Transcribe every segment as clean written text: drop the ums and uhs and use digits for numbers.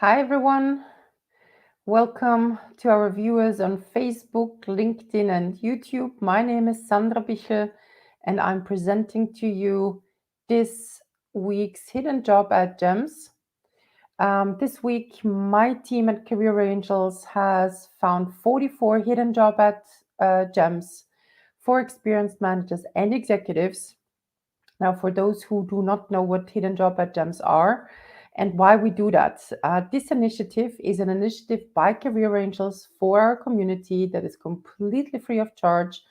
Hi, everyone. Welcome to our viewers on Facebook, LinkedIn, and YouTube. My name is Sandra Bichl, and I'm presenting to you this week's hidden job ad gems. This week, my team at Career Angels has found 44 hidden job ad gems for experienced managers and executives. Now, for those who do not know what hidden job ad gems are and why we do that, this initiative is an initiative by Career Angels for our community that is completely free of charge.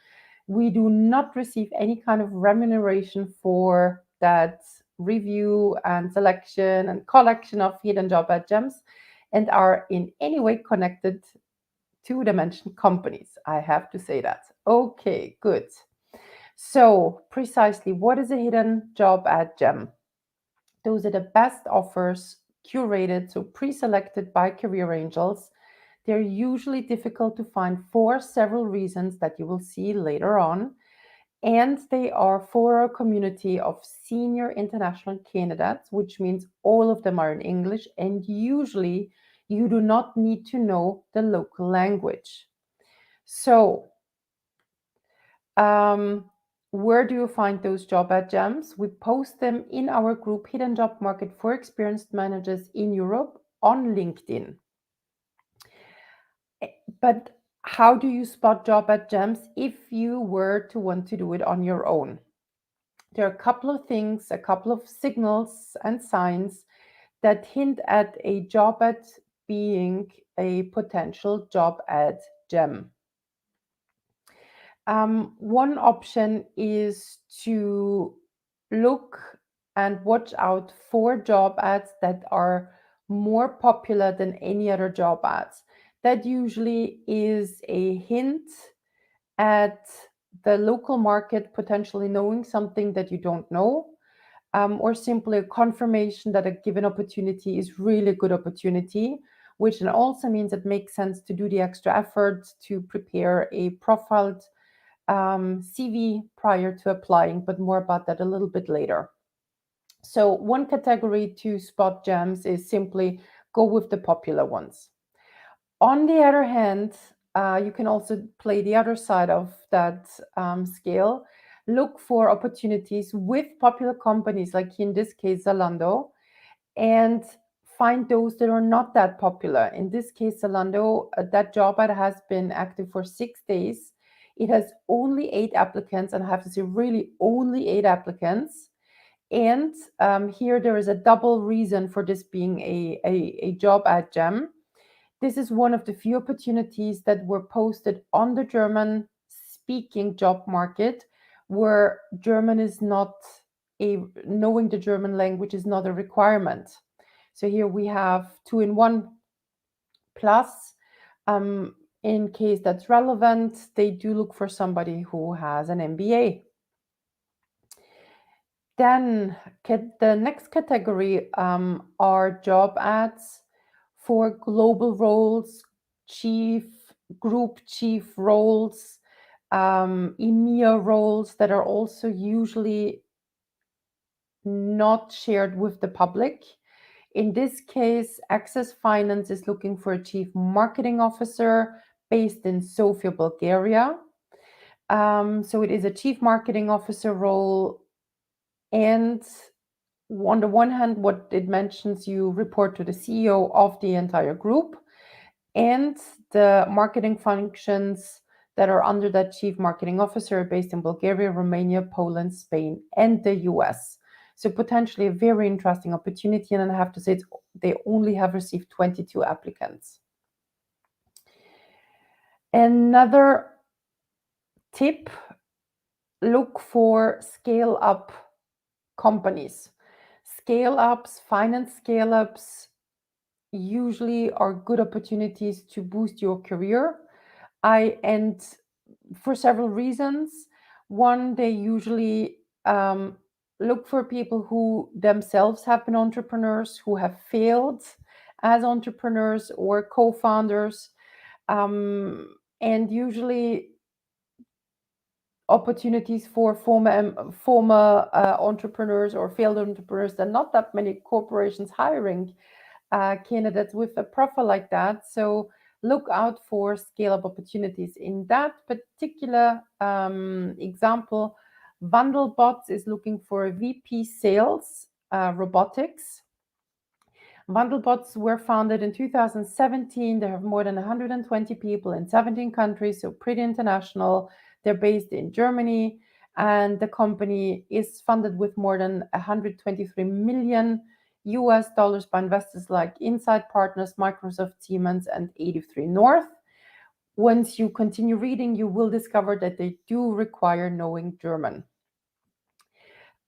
We do not receive any kind of remuneration for that review and selection and collection of hidden job ad gems and are in any way connected to the mentioned companies. I have to say that. Okay, good. So, precisely, what is a hidden job ad gem? Those are the best offers curated, so pre selected by Career Angels. They're usually difficult to find for several reasons that you will see later on. And they are for a community of senior international candidates, which means all of them are in English, and usually you do not need to know the local language. So, where do you find those job ad gems? We post them in our group Hidden Job Market for Experienced Managers in Europe on LinkedIn. But how do you spot job ad gems if you were to want to do it on your own? There are a couple of things, a couple of signals and signs that hint at a job ad being a potential job ad gem. One option is to look and watch out for job ads that are more popular than any other job ads. That usually is a hint at the local market potentially knowing something that you don't know, or simply a confirmation that a given opportunity is really a good opportunity, which then also means it makes sense to do the extra effort to prepare a profiled CV prior to applying, but more about that a little bit later. So, one category to spot gems is simply go with the popular ones. On the other hand, you can also play the other side of that scale. Look for opportunities with popular companies, like in this case, Zalando, and find those that are not that popular. In this case, Zalando, that job ad has been active for 6 days. It has only 8 applicants, and I have to say, really only 8 applicants. And here there is a double reason for this being a job ad gem. This is one of the few opportunities that were posted on the German speaking job market where German is not knowing the German language is not a requirement. So here we have 2-in-1 plus. In case that's relevant, they do look for somebody who has an MBA. Then the next category are job ads for global roles, group chief roles, EMEA roles that are also usually not shared with the public. In this case, Access Finance is looking for a chief marketing officer based in Sofia, Bulgaria. So it is a chief marketing officer role. And on the one hand, what it mentions, you report to the CEO of the entire group, and the marketing functions that are under that chief marketing officer are based in Bulgaria, Romania, Poland, Spain, and the US. So potentially a very interesting opportunity. And I have to say, they only have received 22 applicants. Another tip, look for scale up companies. Scale ups, finance scale ups usually are good opportunities to boost your career. And for several reasons. One, they usually look for people who themselves have been entrepreneurs, who have failed as entrepreneurs or co-founders, and usually opportunities for former entrepreneurs or failed entrepreneurs. There are not that many corporations hiring candidates with a profile like that. So look out for scale-up opportunities. In that particular example, Wandelbots is looking for a VP sales robotics. Wandelbots were founded in 2017. They have more than 120 people in 17 countries, so pretty international. They're based in Germany, and the company is funded with more than 123 million US dollars by investors like Inside Partners, Microsoft, Siemens, and 83 North. Once you continue reading, you will discover that they do require knowing German.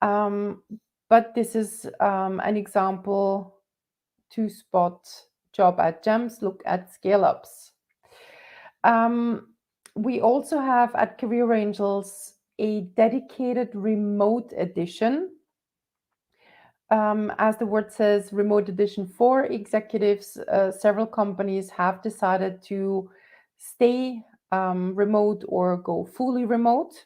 But this is an example to spot job ad gems, look at scale ups. We also have at Career Angels a dedicated remote edition. As the word says, remote edition for executives. Several companies have decided to stay remote or go fully remote.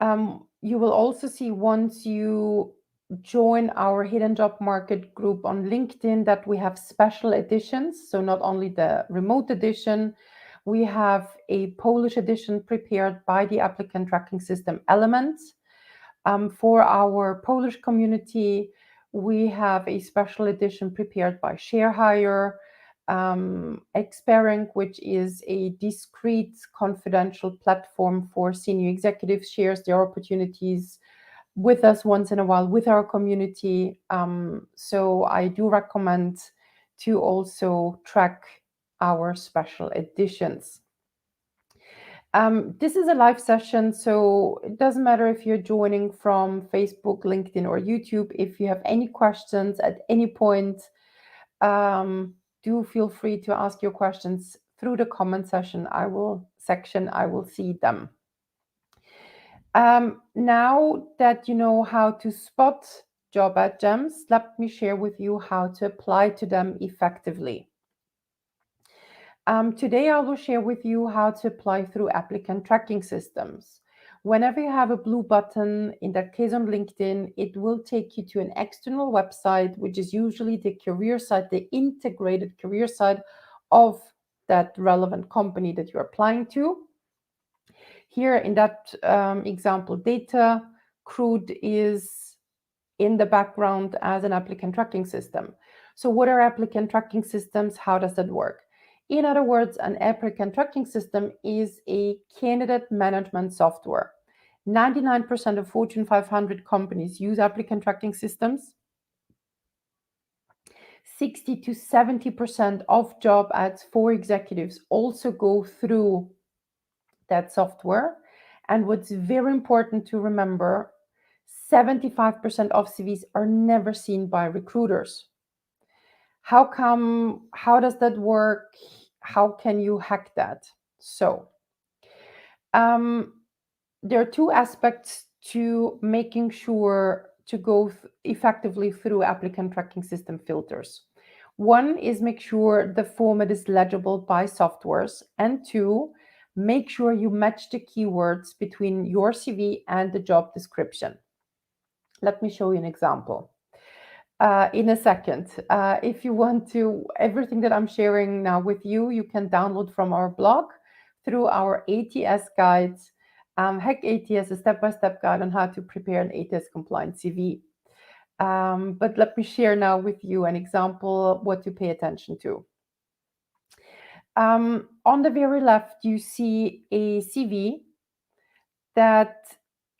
You will also see once you join our Hidden Job Market group on LinkedIn that we have special editions. So not only the remote edition, we have a Polish edition prepared by the applicant tracking system Element. For our Polish community, we have a special edition prepared by ShareHire. Experink, which is a discreet, confidential platform for senior executives, shares their opportunities with us once in a while with our community. So I do recommend to also track our special editions. This is a live session, so it doesn't matter if you're joining from Facebook, LinkedIn, or YouTube. If you have any questions at any point, do feel free to ask your questions through the comment section. I will see them. Now that you know how to spot job ad gems, let me share with you how to apply to them effectively. Today, I will share with you how to apply through applicant tracking systems. Whenever you have a blue button, in that case on LinkedIn, it will take you to an external website, which is usually the career site, the integrated career site of that relevant company that you're applying to. Here in that example, Data Crude is in the background as an applicant tracking system. So what are applicant tracking systems? How does that work? In other words, an applicant tracking system is a candidate management software. 99% of Fortune 500 companies use applicant tracking systems. 60 to 70% of job ads for executives also go through that software. And what's very important to remember, 75% of CVs are never seen by recruiters. How does that work? How can you hack that? So there are two aspects to making sure to go effectively through applicant tracking system filters. One is make sure the format is legible by softwares, and two, make sure you match the keywords between your CV and the job description. Let me show you an example. In a second. If you want to, everything that I'm sharing now with you, you can download from our blog through our ATS guides. Hack ATS, a step-by-step guide on how to prepare an ATS compliant CV. But let me share now with you an example, what to pay attention to. On the very left, you see a CV that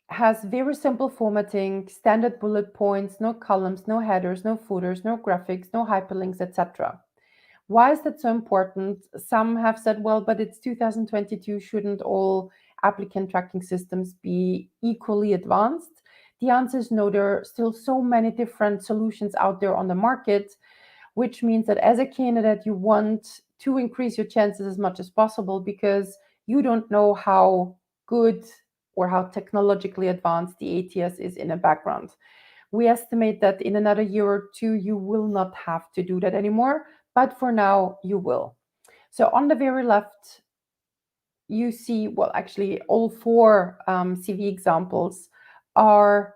has very simple formatting, standard bullet points, no columns, no headers, no footers, no graphics, no hyperlinks, etc. Why is that so important? Some have said, well, but it's 2022, shouldn't all applicant tracking systems be equally advanced? The answer is no, there are still so many different solutions out there on the market, which means that as a candidate, you want to increase your chances as much as possible because you don't know how good or how technologically advanced the ATS is in the background. We estimate that in another year or two, you will not have to do that anymore, but for now, you will. So on the very left, you see, well, actually, all four CV examples are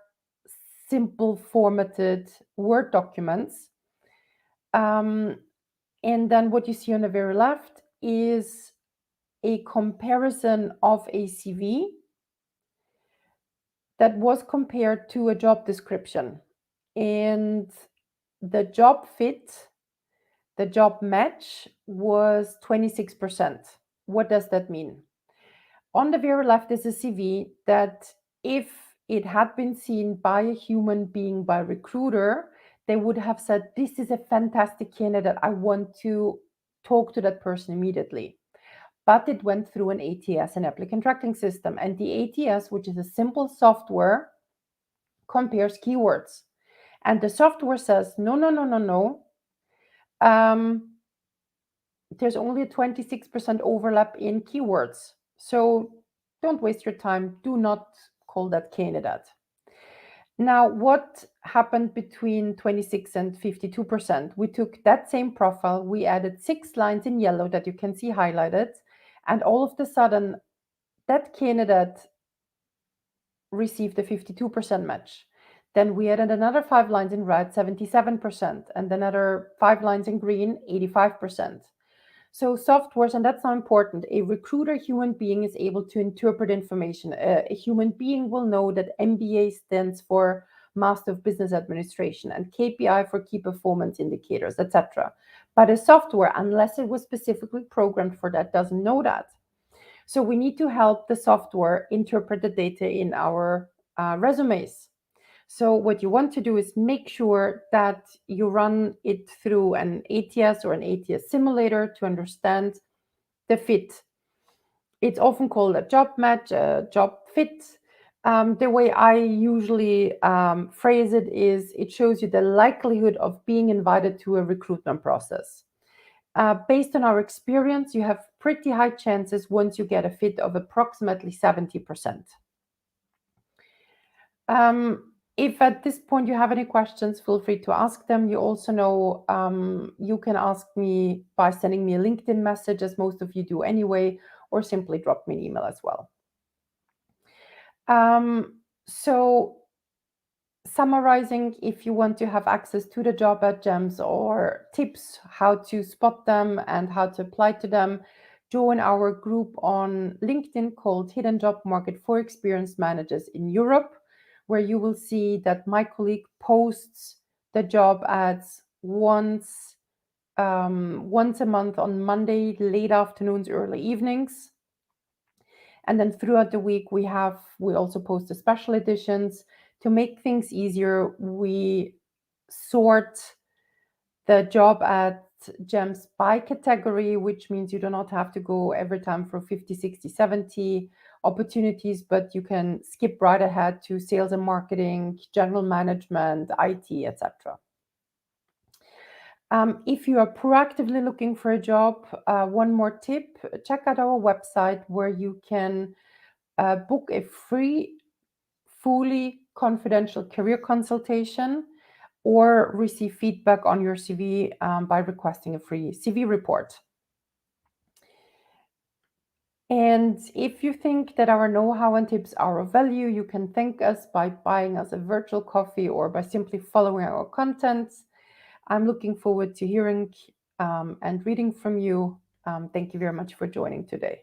simple formatted Word documents. And then what you see on the very left is a comparison of a CV that was compared to a job description. And the job fit, the job match was 26%. What does that mean? On the very left is a CV that, if it had been seen by a human being, by a recruiter, they would have said, "This is a fantastic candidate. I want to talk to that person immediately." But it went through an ATS, an applicant tracking system. And the ATS, which is a simple software, compares keywords. And the software says, no, no, no, no, no. There's only a 26% overlap in keywords. So don't waste your time. Do not call that candidate. Now, what happened between 26 and 52%? We took that same profile, we added 6 lines in yellow that you can see highlighted, and all of a sudden, that candidate received a 52% match. Then we added another 5 lines in red, 77%, and another 5 lines in green, 85%. So softwares, and that's not important. A recruiter human being is able to interpret information. A human being will know that MBA stands for Master of Business Administration and KPI for key performance indicators, etc. But a software, unless it was specifically programmed for that, doesn't know that. So we need to help the software interpret the data in our resumes. So what you want to do is make sure that you run it through an ATS or an ATS simulator to understand the fit. It's often called a job match, a job fit. The way I usually phrase it is, it shows you the likelihood of being invited to a recruitment process. Based on our experience, you have pretty high chances once you get a fit of approximately 70%. If at this point you have any questions, feel free to ask them. You also know you can ask me by sending me a LinkedIn message, as most of you do anyway, or simply drop me an email as well. So summarizing, if you want to have access to the job ad gems or tips how to spot them and how to apply to them, join our group on LinkedIn called Hidden Job Market for Experienced Managers in Europe, where you will see that my colleague posts the job ads once a month on Monday, late afternoons, early evenings. And then throughout the week, we also post the special editions. To make things easier, we sort the job ad gems by category, which means you do not have to go every time for 50, 60, 70 opportunities, but you can skip right ahead to sales and marketing, general management, IT, etc. If you are proactively looking for a job, one more tip, check out our website where you can book a free, fully confidential career consultation or receive feedback on your CV by requesting a free CV report. And if you think that our know-how and tips are of value, you can thank us by buying us a virtual coffee or by simply following our contents. I'm looking forward to hearing and reading from you. Thank you very much for joining today.